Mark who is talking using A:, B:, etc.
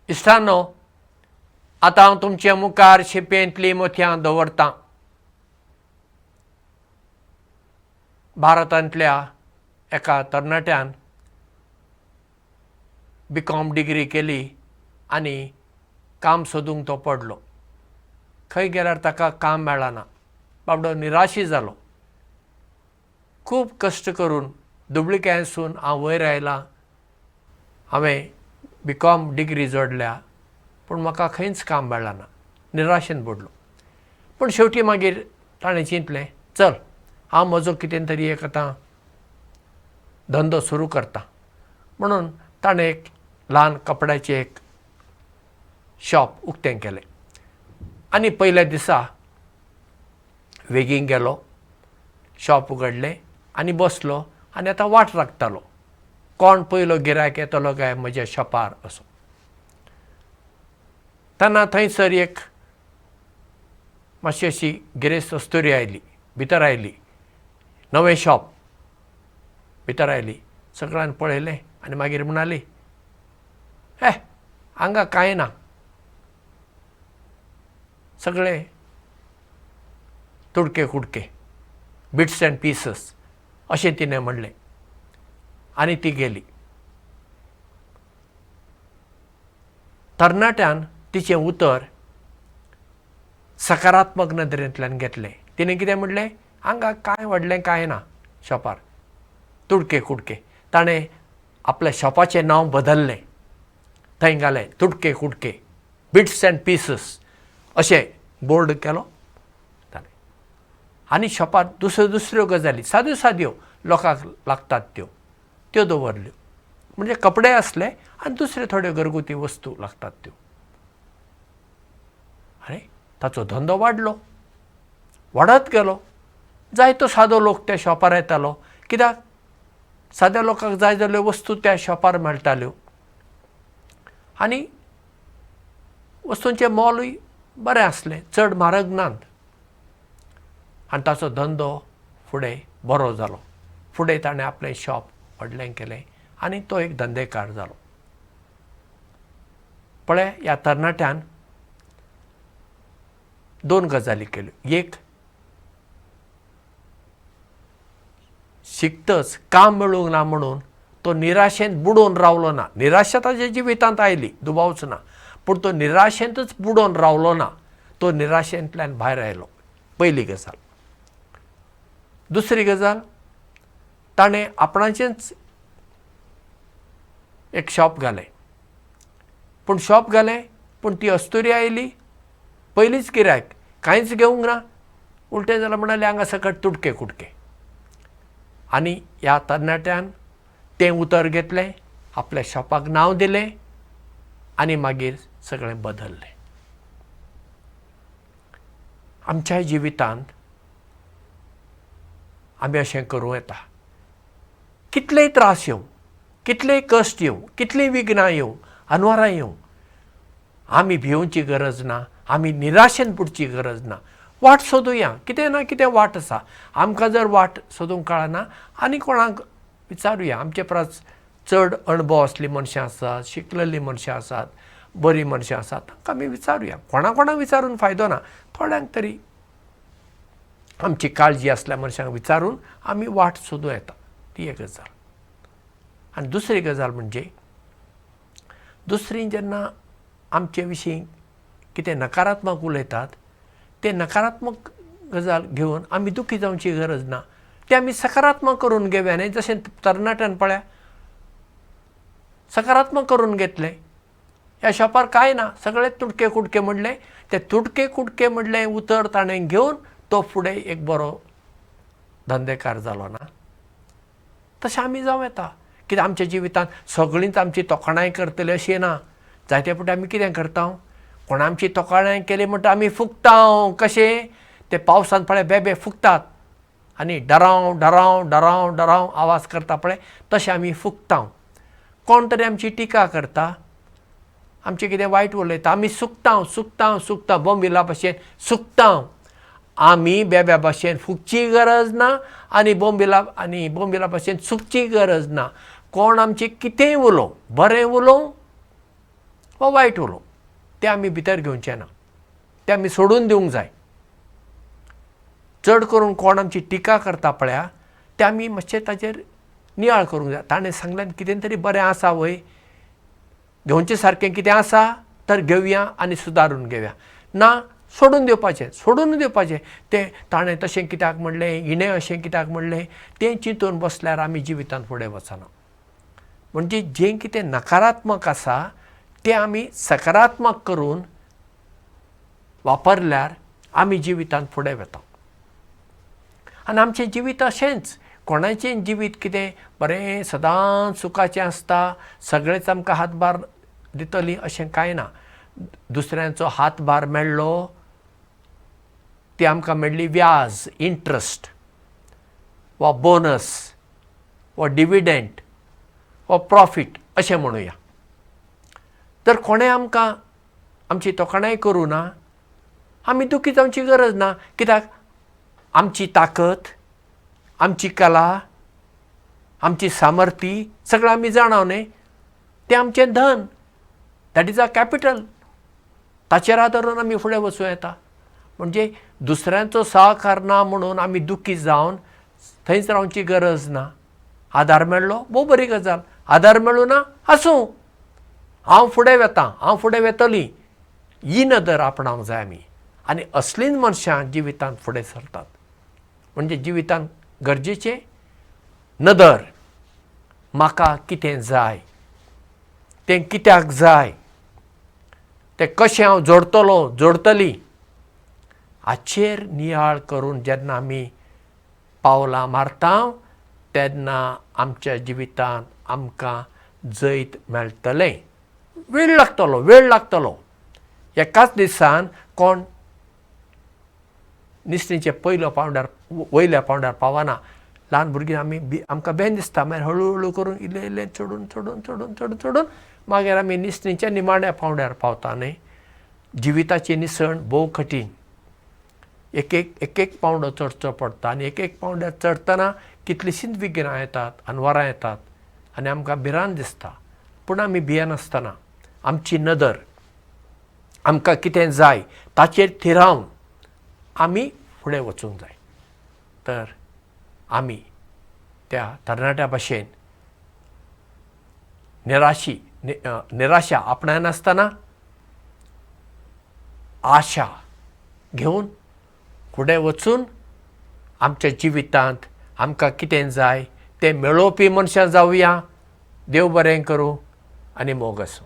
A: इश्टांनो, आतां हांव तुमचे मुखार शिपेंतलीं मोतयां दवरतां. भारतांतल्या एका तरणाट्यान BCom डिग्री केली आनी काम सोदूंक तो पडलो. खंय गेल्यार ताका काम मेळना. बाबडो निराशी जालो. खूब कश्ट करून दुबळिकेंसून हांव वयर आयलां. हांवें BCom डिग्री जोडल्या, पूण म्हाका खंयच काम मेळना. निराशेन पडलो. पूण शेवटी मागीर ताणें चिंतलें, चल हांव म्हजो कितें तरी एक आतां धंदो सुरू करता. म्हणून ताणें एक ल्हान कपड्याचें एक शॉप उक्तें केलें. आनी पयल्या दिसा वेगीन गेलो, शॉप उगडलें आनी बसलो आनी आतां वाट राखतालो. कोण पयलो गिरायक येतलो काय म्हज्या शॉपार असो. तेन्ना थंयसर एक मातशी अशी गिरेस्त अस्तुरी आयली, भितर आयली. नवें शॉप भितर आयली. सगळ्यान पळयलें आनी मागीर म्हणली, हांगा कांय ना. सगळे तुडके कुडके, बिट्स एंड पीसस अशें तिणें म्हणलें आनी ती गेली. तरणाट्यान तिचें उतर सकारात्मक नदरेंतल्यान घेतलें. तिणें कितें म्हणलें, हांगा कांय व्हडलें कांय ना शॉपार, तुडके कुडके. ताणें आपल्या शॉपाचें नांव बदल्लें. थंय घालें तुडके कुडके, बिट्स एंड पीसस अशें बोर्ड केलो ताणें. आनी शॉपार दुसऱ्यो गजाली साद्यो साद्यो लोकांक लागतात त्यो दवरल्यो. म्हणजे कपडे आसले आनी दुसरे थोड्यो घरगुती वस्तू लागतात त्यो. आनी ताचो धंदो वाडलो, वाडत गेलो. जायतो सादो लोक त्या शॉपार येतालो. कित्याक साद्या लोकांक जाय जाल्यो वस्तू त्या शॉपार मेळटाल्यो आनी वस्तूंचें मोलूय बरें आसलें, चड म्हारग नात. आनी ताचो धंदो फुडें बरो जालो. फुडें ताणें आपलें शॉप व्हडलें केलें आनी तो एक धंदेकार जालो. पळय, ह्या तरणाट्यान 2 गजाली केल्यो. एक, शिकतच काम मेळूंक ना म्हणून तो निराशेंत बुडोवन रावलो ना. निराशा ताच्या जिवितांत आयली, दुबावच ना. पूण तो निराशेंतच बुडोवन रावलो ना. तो निराशेंतल्यान भायर आयलो. पयली गजाल. दुसरी गजाल, ताणें आपणाचेंच एक शॉप घालें. पूण ती अस्तुरी आयली, पयलींच गिरायक, कांयच घेवंक ना. उलटें जाल्यार म्हणलें हांगा सकट तुडके कुडके. आनी ह्या तरणाट्यान तें उतर घेतलें, आपल्या शॉपाक नांव दिलें आनी मागीर सगळें बदल्लें. आमच्या जिवितांत आमी अशें करूं येता. कितलेय त्रास येवं, कितलेय कश्ट येवं, कितलीं विघ्नां येवं, अनवरां येवं, आमी भिवची गरज ना. आमी निराशेन पडची गरज ना. वाट सोदुया. कितें ना कितें वाट आसा. आमकां जर वाट सोदूंक कळना आनी कोणाक विचारुया. आमचे परस चड अणभव आसलीं मनशां आसात, शिकलेलीं मनशां आसात, बरीं मनशां आसात, तांकां आमी विचारुया. कोणाक विचारून फायदो ना. थोड्यांक तरी आमची काळजी आसल्या मनशांक विचारून आमी वाट सोदूं येता. ती एक गजाल. आनी दुसरी गजाल म्हणजे, दुसरीं जेन्ना आमचे विशीं कितें नकारात्मक उलयतात, ते नकारात्मक गजाल घेवन आमी दुखी जावची गरज ना. ते आमी सकारात्मक करून घेवया न्ही. जशें तरणाट्यान पळया सकारात्मक करून घेतलें. ह्या शॉपार कांय ना, सगळे तुडके कुडके म्हणलें. ते तुडके कुडके म्हणलें उतर ताणें घेवन तो फुडें एक बरो धंदेकार जालो ना. तशें आमी जावं येता. कित्याक आमच्या जिवितांत सगळींच आमची तोखणाय करतलीं अशें ना. जायते फावटी आमी कितें करता, कोण आमची तोखणाय केली म्हणटा आमी फुगता. कशें ते पावसान पळय बेबे फुगतात आनी डराव डराव डराव डराव आवाज करता पळय, तशें आमी फुगता. कोण तरी आमची टिका करता, आमचें कितें वायट उलयता, आमी सुकता बोंबिला भशेन सुकता. आमी बेब्या भशेन फुगची गरज ना आनी बोंबिला भशेन सुकची गरज ना. कोण आमचें कितेंय उलोवं, बरें उलोवं वा वायट उलोवप ते आमी भितर घेवचे ना, ते आमी सोडून दिवंक जाय. चड करून कोण आमची टिका करता पळया ते आमी मातशें ताचेर नियाळ करूंक जाय. ताणें सांगलें कितें तरी बरें आसा वय, घेवचें सारकें कितें आसा तर घेवया आनी सुदारून घेवया, ना सोडून दिवपाचें. तें ताणें तशें कित्याक म्हणलें, हिणें अशें कित्याक म्हणलें, तें चिंतून बसल्यार आमी जिवितांत फुडें वचना. म्हणजे जें कितें नकारात्मक आसा तें आमी सकारात्मक करून वापरल्यार आमी जिवितांत फुडें वता. आनी आमचें जिवीत अशेंच, कोणाचें जिवीत कितें बरें सदांच सुखाचें आसता, सगळेच आमकां हातभार दितलीं अशें कांय ना. दुसऱ्यांचो हातभार मेळ्ळो, ती आमकां मेळ्ळी व्याज, इंट्रस्ट वा बोनस वा डिविडंड वा प्रॉफीट अशें म्हणुया. तर कोणें आमकां आमची तोखणाय करूं ना, आमी दुखी जावची गरज ना. कित्याक आमची ताकद, आमची कला, आमची सामर्थ्य सगळें आमी जाणा तें आमचें धन, दॅट इज अ कॅपिटल. ताचेर आदारून आमी फुडें वचूं येता. म्हणजे दुसऱ्यांचो सहकार ना म्हणून आमी दुखी जावन थंयच रावची गरज ना. आदार मेळ्ळो भोव बरी गजाल, आदार मेळूं ना आसूं, हांव फुडें वेतां, हांव फुडें वेतलीं, ही नदर आपणावंक जाय आमी. आनी असलींच मनशां जिवितांत फुडें सरतात. म्हणजे जिवितांत गरजेचें नदर, म्हाका कितें जाय, तें कित्याक जाय, तें कशें हांव जोडटली, हाचेर नियाळ करून जेन्ना आमी पावलां मारता तेन्ना आमच्या जिवितांत आमकां जैत मेळटलें. वेळ लागतलो. एकाच दिसान कोण निसणीचे पयल्या पांवड्यार वयल्या पांवड्यार पावना. ल्हान भुरगीं आमकां बेन दिसता, मागीर हळू करून इल्लें चडून मागीर आमी निसणीच्या निमाण्या पांवड्यार पावता न्ही. जिविताची निसण भोव कठीण. एक पांवडो चडचो पडटा आनी एक पांवड्यार चडटना कितलींशींच विघ्नां येतात आनी वरां येतात आनी आमकां भिरांत दिसता. पूण आमी भियेनासतना आमची नदर आमकां कितें जाय ताचेर थिरावन आमी फुडें वचूंक जाय. तर आमी त्या तरणाट्या भाशेन निराशा आपणायनासतना आशा घेवन फुडें वचून आमच्या जिवितांत आमकां कितें जाय तें मेळोवपी मनशां जावया. देव बरें करूं आनी मोग आसूं.